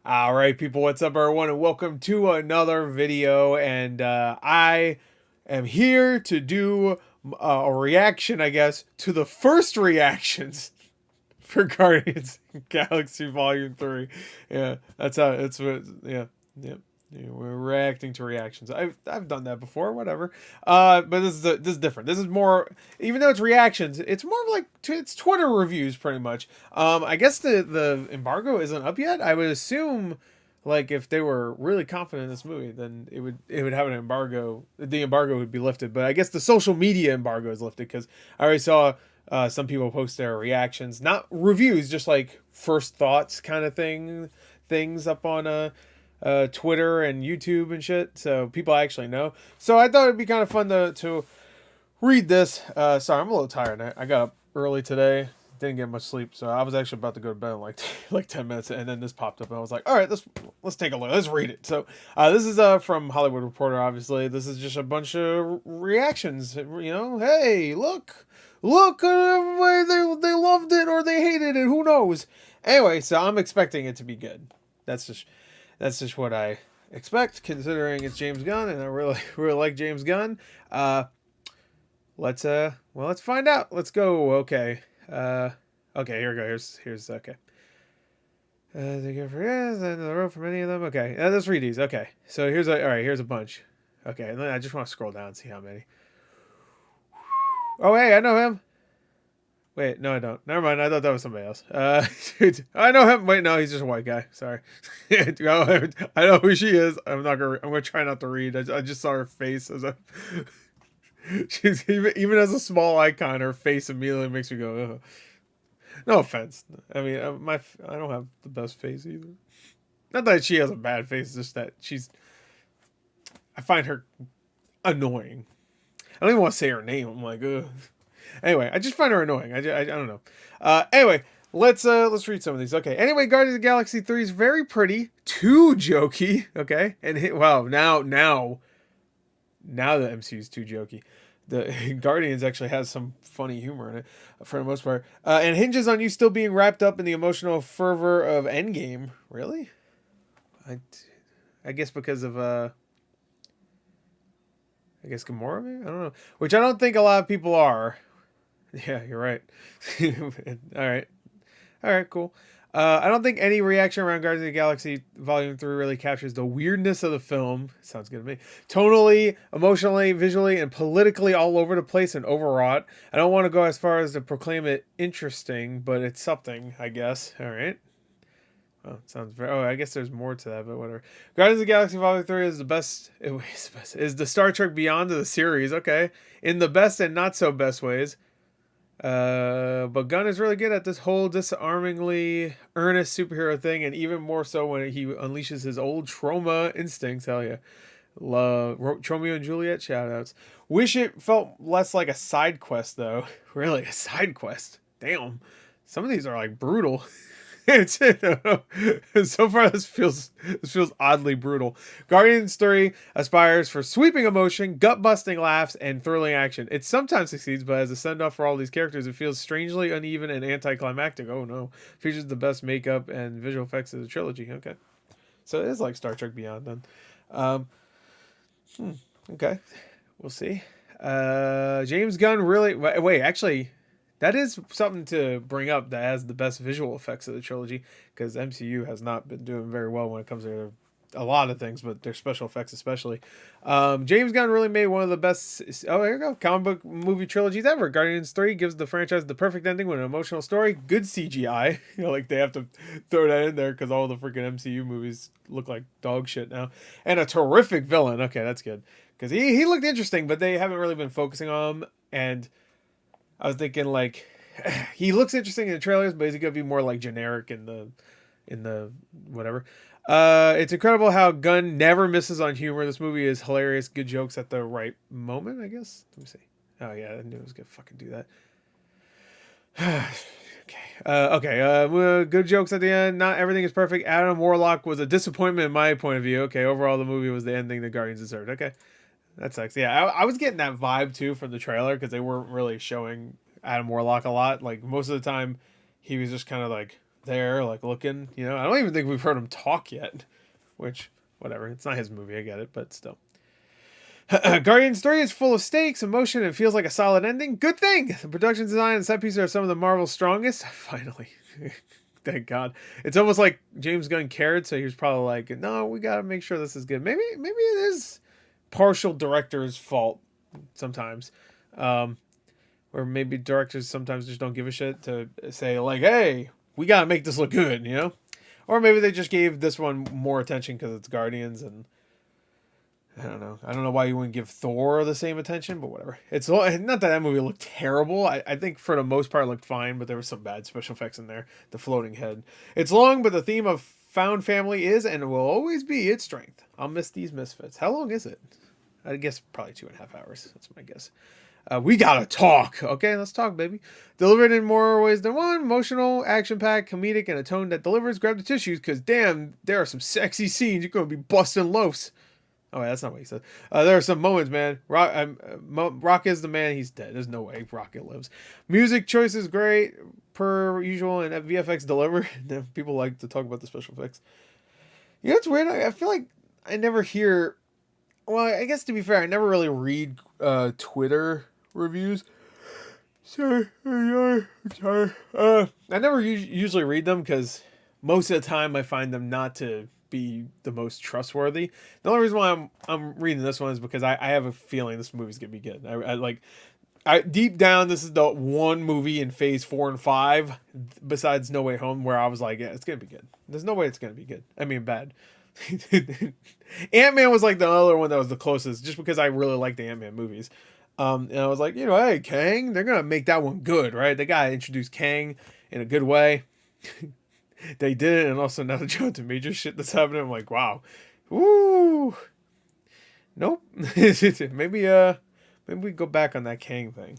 All right, people, what's up, everyone, and welcome to another video. And I am here to do a reaction, I guess, to the first reactions for Guardians Galaxy Volume 3. Yeah, that's how it's what, yeah. Yeah, we're reacting to reactions. I've done that before, whatever. But this is different. This is more, even though it's reactions, it's more of like it's Twitter reviews pretty much. I guess the embargo isn't up yet. I would assume, like, if they were really confident in this movie, then it would have an embargo. The embargo would be lifted. But I guess the social media embargo is lifted because I already saw some people post their reactions, not reviews, just like first thoughts kind of things up on Twitter and YouTube and shit. So people actually know. So I thought it'd be kind of fun to read this. Sorry, I'm a little tired. I got up early today. Didn't get much sleep, so I was actually about to go to bed in like like 10 minutes, and then this popped up, and I was like, "All right, let's take a look. Let's read it." So this is from Hollywood Reporter. Obviously, this is just a bunch of reactions. You know, hey, look, everybody, they loved it or they hated it. Who knows? Anyway, so I'm expecting it to be good. That's just what I expect, considering it's James Gunn, and I really really like James Gunn. Let's find out. Let's go. Okay. Okay. Here we go. Here's okay. The gift for yes, and the road for many of them. Okay. Let's read these. Okay. So all right. Here's a bunch. Okay. And then I just want to scroll down and see how many. Oh, hey, I know him. Wait, no, I don't. Never mind. I thought that was somebody else. I know him. Wait, no, he's just a white guy. Sorry. I know who she is. I'm gonna try not to read. I just saw her face as a. She's even as a small icon. Her face immediately makes me go. Ugh. No offense. I mean, I don't have the best face either. Not that she has a bad face. Just that I find her annoying. I don't even want to say her name. I'm like, ugh. Anyway, I just find her annoying. I don't know. Anyway, let's read some of these. Okay. Anyway, Guardians of the Galaxy 3 is very pretty, too jokey. Okay, and wow, now the MCU is too jokey. The Guardians actually has some funny humor in it, for the most part, and hinges on you still being wrapped up in the emotional fervor of Endgame. Really? I guess because of I guess Gamora. Maybe? I don't know. Which I don't think a lot of people are. Yeah, you're right. All right. All right, cool. I don't think any reaction around Guardians of the Galaxy Volume 3 really captures the weirdness of the film. Sounds good to me. Tonally, emotionally, visually, and politically all over the place and overwrought. I don't want to go as far as to proclaim it interesting, but it's something, I guess. All right. Oh, sounds very. Oh, I guess there's more to that, but whatever. Guardians of the Galaxy Volume 3 is the best. Is the Star Trek Beyond of the series. Okay. In the best and not so best ways. But Gunn is really good at this whole disarmingly earnest superhero thing, and even more so when he unleashes his old trauma instincts. Hell yeah. Love Romeo and Juliet shoutouts. Wish it felt less like a side quest, though. Really, a side quest. Damn. Some of these are like brutal. So far this feels oddly brutal. Guardians 3 aspires for sweeping emotion, gut-busting laughs, and thrilling action. It sometimes succeeds, but as a send-off for all these characters, it feels strangely uneven and anticlimactic. Oh no. Features the best makeup and visual effects of the trilogy. Okay. So it is like Star Trek Beyond then. Um, okay. We'll see. James Gunn really wait, actually that is something to bring up, that has the best visual effects of the trilogy, because MCU has not been doing very well when it comes to a lot of things, but their special effects especially. James Gunn really made one of the best. Oh, here you go. Comic book movie trilogies ever. Guardians 3 gives the franchise the perfect ending with an emotional story, good CGI. You know, like they have to throw that in there because all the freaking MCU movies look like dog shit now, and a terrific villain. Okay, that's good because he looked interesting, but they haven't really been focusing on him. And I was thinking like he looks interesting in the trailers, but he's gonna be more like generic in the whatever. It's incredible how Gunn never misses on humor. This movie is hilarious, good jokes at the right moment, I guess. Let me see. Oh yeah, I knew it was gonna fucking do that. Good jokes at the end. Not everything is perfect. Adam Warlock was a disappointment in my point of view. Okay, overall the movie was the ending the Guardians deserved. Okay. That sucks. Yeah, I was getting that vibe too from the trailer because they weren't really showing Adam Warlock a lot. Like most of the time, he was just kind of like there, like looking. You know, I don't even think we've heard him talk yet. Which, whatever, it's not his movie. I get it, but still. Guardians 3 is full of stakes, emotion, and feels like a solid ending. Good thing! The production design and set pieces are some of the Marvel's strongest. Finally. Thank God. It's almost like James Gunn cared, so he was probably like, no, we gotta make sure this is good. Maybe it is partial director's fault sometimes. Or maybe directors sometimes just don't give a shit to say, like, hey, we gotta make this look good, you know? Or maybe they just gave this one more attention because it's Guardians, and I don't know. I don't know why you wouldn't give Thor the same attention, but whatever. It's not that movie looked terrible. I think for the most part it looked fine, but there was some bad special effects in there. The floating head. It's long, but the theme of found family is and will always be its strength. I'll miss these misfits. How long is it? I guess probably 2.5 hours. That's my guess. We gotta talk. Okay, let's talk, baby. Delivered in more ways than one. Emotional, action-packed, comedic, and a tone that delivers. Grab the tissues, because damn, there are some sexy scenes. You're gonna be busting loafs. Oh, wait, that's not what he said. There are some moments, man. Rock is the man. He's dead. There's no way Rocket lives. Music choice is great, per usual, and VFX delivered. People like to talk about the special effects. You know what's weird? I feel like I never hear... Well, I guess to be fair, I never really read Twitter reviews. Sorry. I'm sorry. I never usually read them because most of the time I find them not to be the most trustworthy. The only reason why I'm reading this one is because I have a feeling this movie's gonna be good. I deep down, this is the one movie in phase 4 and 5 besides No Way Home where I was like, yeah, it's gonna be good. There's no way it's gonna be good. I mean, bad. Ant-Man was like the other one that was the closest, just because I really like the Ant-Man movies. And I was like, you know, hey, Kang, they're gonna make that one good, right? They gotta introduce Kang in a good way. They did it, and also now the Jonathan Major shit that's happening, I'm like, wow, woo, nope. maybe we go back on that Kang thing.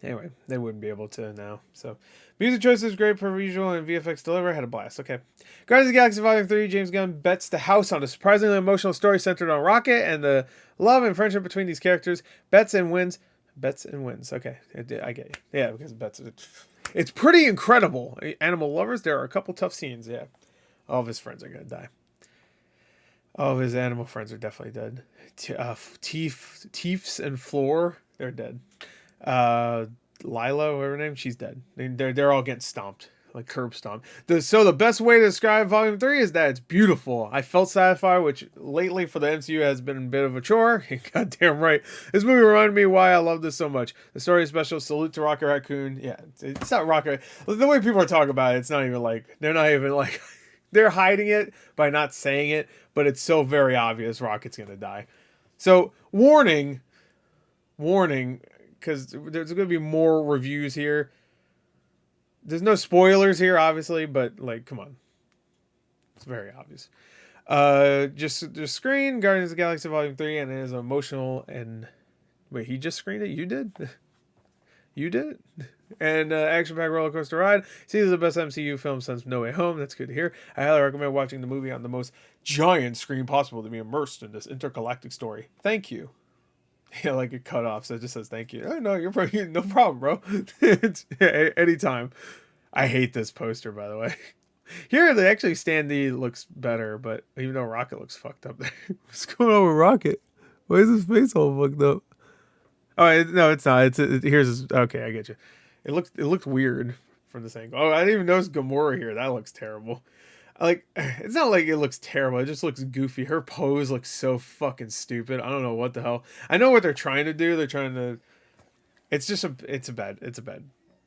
Anyway, they wouldn't be able to now. So, music choices great per usual, and VFX deliver. Had a blast. Okay, Guardians of the Galaxy Volume 3. James Gunn bets the house on a surprisingly emotional story centered on Rocket and the love and friendship between these characters. Bets and wins. Okay, I get you. Yeah, because bets. It's pretty incredible. Animal lovers, there are a couple tough scenes. Yeah, all of his friends are gonna die. All of his animal friends are definitely dead. Teefs and Floor, they're dead. Lila, whatever her name, she's dead. They're all getting stomped, like curb stomped. So the best way to describe Volume 3 is that it's beautiful. I felt satisfied, which lately for the MCU has been a bit of a chore. Goddamn right. This movie reminded me why I love this so much. The story is special. Salute to Rocket Raccoon. Yeah, it's not Rocket. The way people are talking about it, it's not even like, they're not even like, they're hiding it by not saying it, but it's so very obvious Rocket's gonna die. So, warning, because there's going to be more reviews here. There's no spoilers here, obviously, but, like, come on. It's very obvious. Just screen Guardians of the Galaxy Volume 3, and it is emotional and... Wait, he just screened it? You did? You did it? And action-packed roller coaster ride. See, this is the best MCU film since No Way Home. That's good to hear. I highly recommend watching the movie on the most giant screen possible to be immersed in this intergalactic story. Thank you. Yeah, like it cut off, so it just says thank you. Oh no, you're probably, no problem, bro. It's anytime. I hate this poster, by the way. Here, they actually Stan Lee looks better, but even though Rocket looks fucked up there. What's going on with Rocket? Why is his face all fucked up? Oh no, it's not. Here's his. Okay, I get you. It looked weird from this angle. Oh, I didn't even notice Gamora here. That looks terrible. Like, it's not like it looks terrible. It just looks goofy. Her pose looks so fucking stupid. I don't know what the hell. I know what they're trying to do. They're trying to. It's a bad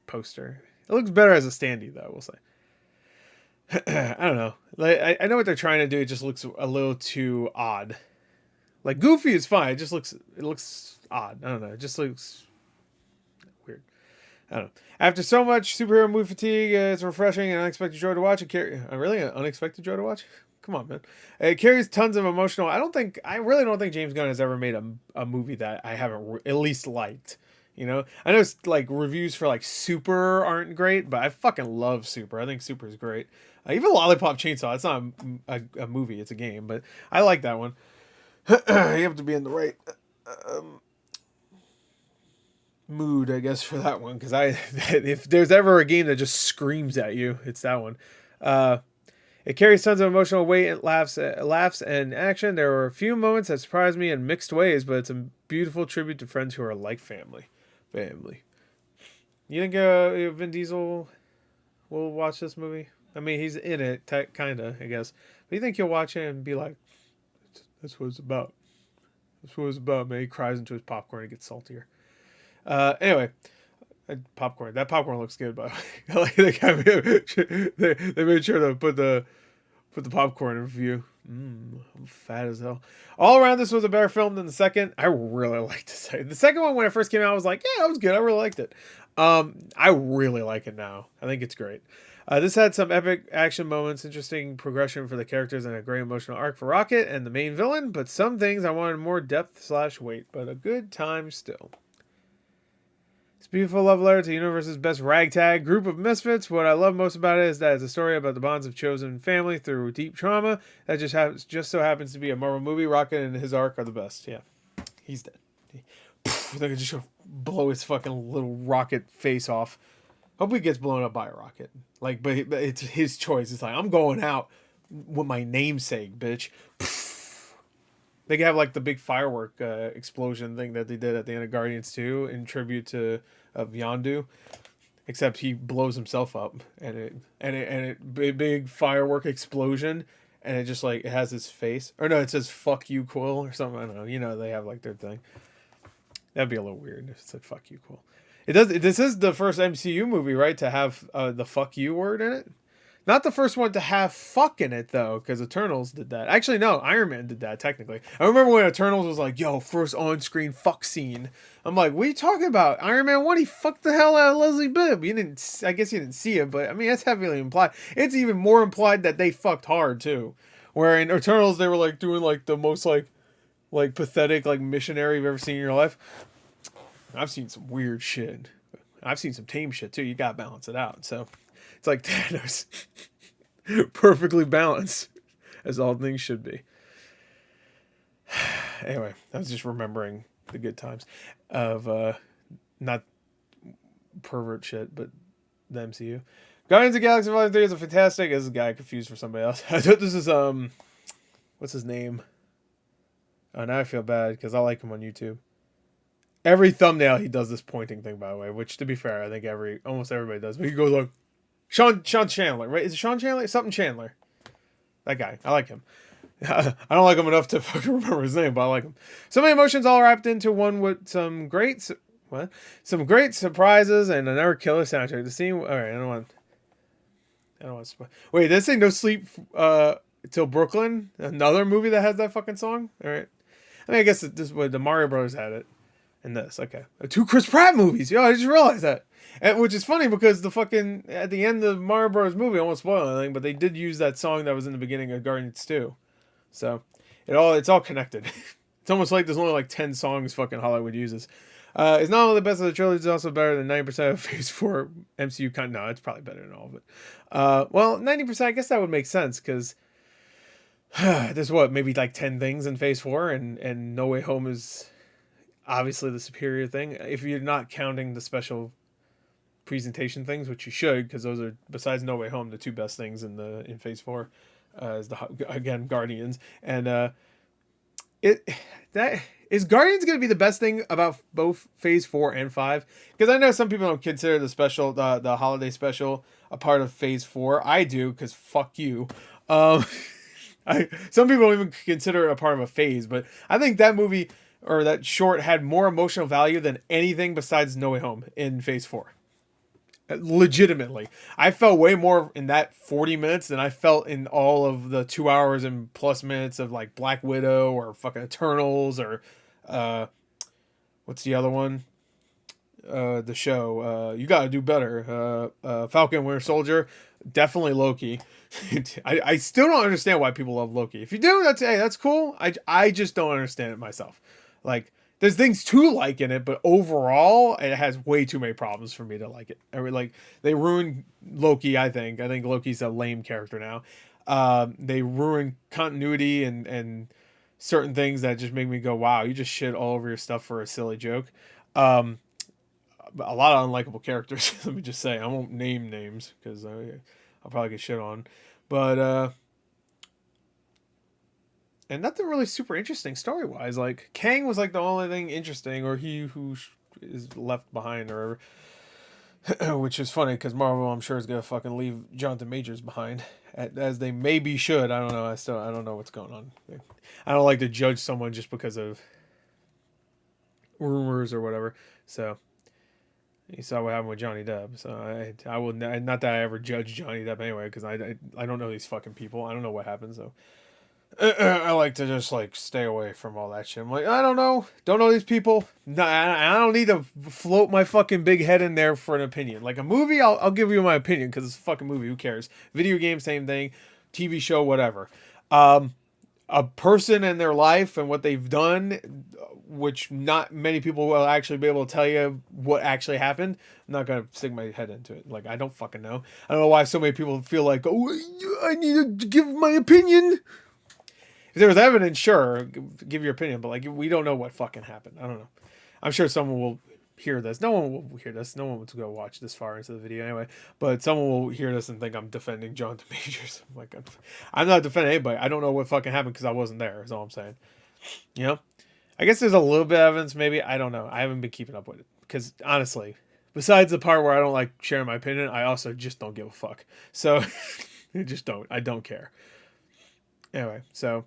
poster. It looks better as a standee, though, I will say. I don't know. Like, I know what they're trying to do. It just looks a little too odd. Like, goofy is fine. It looks odd. I don't know. It just looks weird. I don't know. After so much superhero movie fatigue, it's refreshing and unexpected joy to watch. Really an unexpected joy to watch? Come on, man. It carries tons of emotional. I really don't think James Gunn has ever made a movie that I haven't at least liked. You know, I know like reviews for like Super aren't great, but I fucking love Super. I think Super is great. Even Lollipop Chainsaw. It's not a movie; it's a game, but I like that one. You have to be in the right mood, I guess, for that one, because if there's ever a game that just screams at you, it's that one. Uh, it carries tons of emotional weight, and laughs and action. There were a few moments that surprised me in mixed ways, but it's a beautiful tribute to friends who are like family. Family. You think Vin Diesel will watch this movie? I mean, he's in it, kind of, I guess. But you think he'll watch it and be like, "That's what it's about. That's what it's about, man." He cries into his popcorn and gets saltier. Anyway, popcorn. That popcorn looks good, by the way. Like they made sure to put the popcorn in view. I'm fat as hell. All around, this was a better film than the second. I really liked the second one. When it first came out, I was like, yeah, it was good. I really liked it. I really like it now. I think it's great. This had some epic action moments, interesting progression for the characters, and a great emotional arc for Rocket and the main villain, but some things I wanted more depth / weight, but a good time still. It's a beautiful love letter to the universe's best ragtag group of misfits. What I love most about it is that it's a story about the bonds of chosen family through deep trauma. That just so happens to be a Marvel movie. Rocket and his arc are the best. Yeah, he's dead. They could just blow his fucking little rocket face off. Hope he gets blown up by a rocket. Like, but it's his choice. It's like, I'm going out with my namesake, bitch. They could have like the big firework explosion thing that they did at the end of Guardians 2 in tribute to Yondu, except he blows himself up, and it big firework explosion, and it just like it has his face, or no, it says "fuck you, Quill" or something. I don't know. You know, they have like their thing. That'd be a little weird if it said "fuck you, Quill." It does. This is the first MCU movie, right, to have the "fuck you" word in it. Not the first one to have "fuck" in it, though, because Eternals did that. Actually, no, Iron Man did that, technically. I remember when Eternals was like, yo, first on-screen fuck scene. I'm like, what are you talking about? Iron Man 1, he fucked the hell out of Leslie Bibb. I guess you didn't see it, but, I mean, that's heavily implied. It's even more implied that they fucked hard, too. Where in Eternals, they were, like, doing, like, the most, like pathetic, like, missionary you've ever seen in your life. I've seen some weird shit. I've seen some tame shit, too. You gotta balance it out, so... It's like Thanos. Perfectly balanced, as all things should be. Anyway, I was just remembering the good times of not pervert shit, but the MCU. Guardians of the Galaxy Vol. 3 is a fantastic. This is a guy confused for somebody else. I thought this is what's his name? Oh, now I feel bad because I like him on YouTube. Every thumbnail he does this pointing thing, by the way, which to be fair, I think almost everybody does. But he goes like, Sean Chandler, right? Is it Sean Chandler? Something Chandler. That guy. I like him. I don't like him enough to fucking remember his name, but I like him. So many emotions all wrapped into one with some great surprises and another killer soundtrack. The scene. All right, I don't want to. Wait, did they say No Sleep Till Brooklyn? Another movie that has that fucking song? All right. I mean, I guess the Mario Brothers had it. And this, okay. 2 Chris Pratt movies. Yo, I just realized that. And, which is funny because the fucking, at the end of the Mario Bros. Movie, I won't spoil anything, but they did use that song that was in the beginning of Guardians 2. So, it's all connected. It's almost like there's only like 10 songs fucking Hollywood uses. It's not only the best of the trilogy, it's also better than 90% of Phase 4 MCU content. No, it's probably better than all of it. Well, 90%, I guess that would make sense, because there's maybe like 10 things in Phase 4, and No Way Home is obviously the superior thing, if you're not counting the special presentation things, which you should, because those are, besides No Way Home, the 2 best things in Phase 4 is again Guardians, and is Guardians going to be the best thing about both Phase 4 and 5? Because I know some people don't consider the holiday special a part of Phase 4. I do, because fuck you. Some people don't even consider it a part of a phase, but I think that movie, or that short, had more emotional value than anything besides No Way Home in Phase 4. Legitimately. I felt way more in that 40 minutes than I felt in all of the 2 hours and plus minutes of like Black Widow or fucking Eternals or what's the other one? The show. You Gotta Do Better. Falcon Winter Soldier. Definitely Loki. I still don't understand why people love Loki. If you do, that's cool. I just don't understand it myself. Like, there's things to like in it, but overall, it has way too many problems for me to like it. Like, they ruined Loki, I think. I think Loki's a lame character now. They ruined continuity and certain things that just make me go, wow, you just shit all over your stuff for a silly joke. a lot of unlikable characters. Let me just say, I won't name names because I'll probably get shit on. But and nothing really super interesting story wise. Like Kang was like the only thing interesting, or he who is left behind, or which is funny because Marvel, I'm sure, is gonna fucking leave Jonathan Majors behind, as they maybe should. I don't know. I don't know what's going on. I don't like to judge someone just because of rumors or whatever. So you saw what happened with Johnny Depp. So I will not that I ever judge Johnny Depp anyway, because I don't know these fucking people. I don't know what happened. So I like to just like stay away from all that shit. I'm like, I don't know these people. No, I don't need to float my fucking big head in there for an opinion. Like a movie, I'll give you my opinion because it's a fucking movie. Who cares? Video game, same thing. TV show, whatever. A person and their life and what they've done, which not many people will actually be able to tell you what actually happened. I'm not gonna stick my head into it. Like I don't fucking know. I don't know why so many people feel like, oh, I need to give my opinion. If there was evidence, sure, give your opinion, but like we don't know what fucking happened. I don't know. I'm sure someone will hear this. No one will hear this. No one will go watch this far into the video anyway. But someone will hear this and think I'm defending Jonathan Majors. I'm like, I'm not defending anybody. I don't know what fucking happened because I wasn't there. Is all I'm saying. You know, I guess there's a little bit of evidence. Maybe I don't know. I haven't been keeping up with it because honestly, besides the part where I don't like sharing my opinion, I also just don't give a fuck. So I just don't. I don't care. Anyway, so.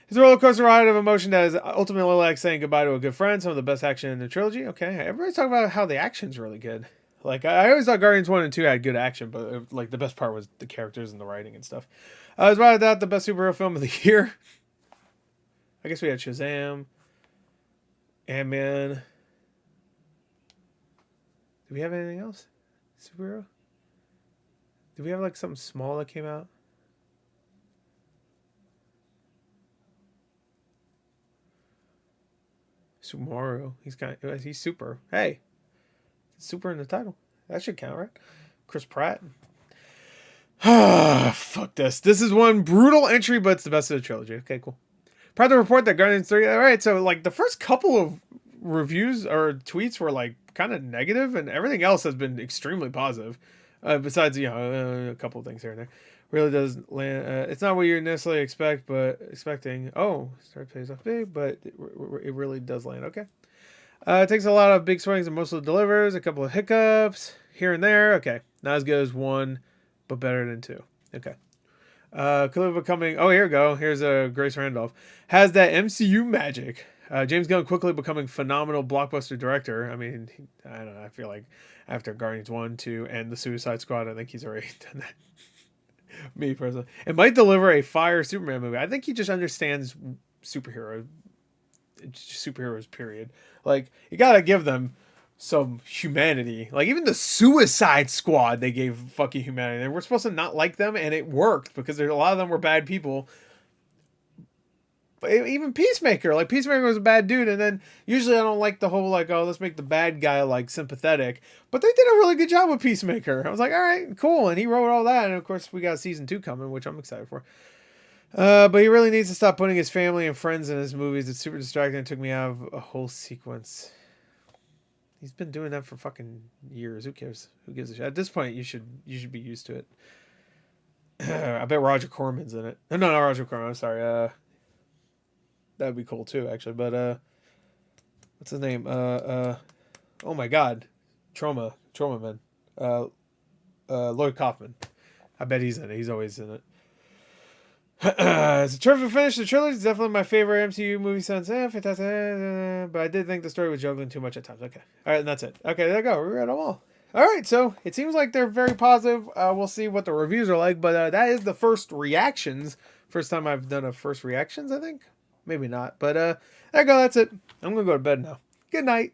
It's a roller coaster ride of emotion that is ultimately like saying goodbye to a good friend. Some of the best action in the trilogy. Okay, everybody's talking about how the action's really good. Like I always thought Guardians 1 and 2 had good action, but like the best part was the characters and the writing and stuff. I was right about the best superhero film of the year. I guess we had Shazam, Ant-Man. Do we have anything else? Superhero? Did we have like something small that came out? Super Mario. He's super. Hey, super in the title. That should count, right? Chris Pratt. Fuck this. This is one brutal entry, but it's the best of the trilogy. Okay, cool. Proud to report that Guardians 3. All right, so like the first couple of reviews or tweets were like kind of negative, and everything else has been extremely positive. Besides, a couple of things here and there. Really does land. It's not what you necessarily expecting. Oh, start pays off big, but it really does land. Okay. It takes a lot of big swings and mostly delivers. A couple of hiccups here and there. Okay, not as good as 1, but better than 2. Okay. Clearly becoming. Oh, here we go. Here's Grace Randolph. Has that MCU magic. James Gunn quickly becoming phenomenal blockbuster director. I mean, I don't know. I feel like after Guardians 1, 2, and the Suicide Squad, I think he's already done that. Me personally, it might deliver a fire Superman movie. I think he just understands superheroes. Period. Like you gotta give them some humanity. Like even the Suicide Squad, they gave fucking humanity. And we're supposed to not like them, and it worked because there's a lot of them were bad people. But even Peacemaker, like Peacemaker was a bad dude, and then usually I don't like the whole like, oh, let's make the bad guy like sympathetic, but they did a really good job with Peacemaker. I was like, all right, cool, and he wrote all that, and of course we got season 2 coming, which I'm excited for. But he really needs to stop putting his family and friends in his movies. It's super distracting. It took me out of a whole sequence. He's been doing that for fucking years. Who cares? Who gives a shit? At this point, you should be used to it. I bet Roger Corman's in it. No, not Roger Corman. I'm sorry. That would be cool too, actually. But what's his name? Oh my God, Trauma Man. Lloyd Kaufman. I bet he's in it. He's always in it. It's a terrific finish. The trilogy is definitely my favorite MCU movie since. Fantastic. But I did think the story was juggling too much at times. Okay. All right, and that's it. Okay, there you go. We read them all. All right, so it seems like they're very positive. We'll see what the reviews are like, but that is the first reactions. First time I've done a first reactions, I think. Maybe not, but there you go. That's it. I'm going to go to bed now. Good night.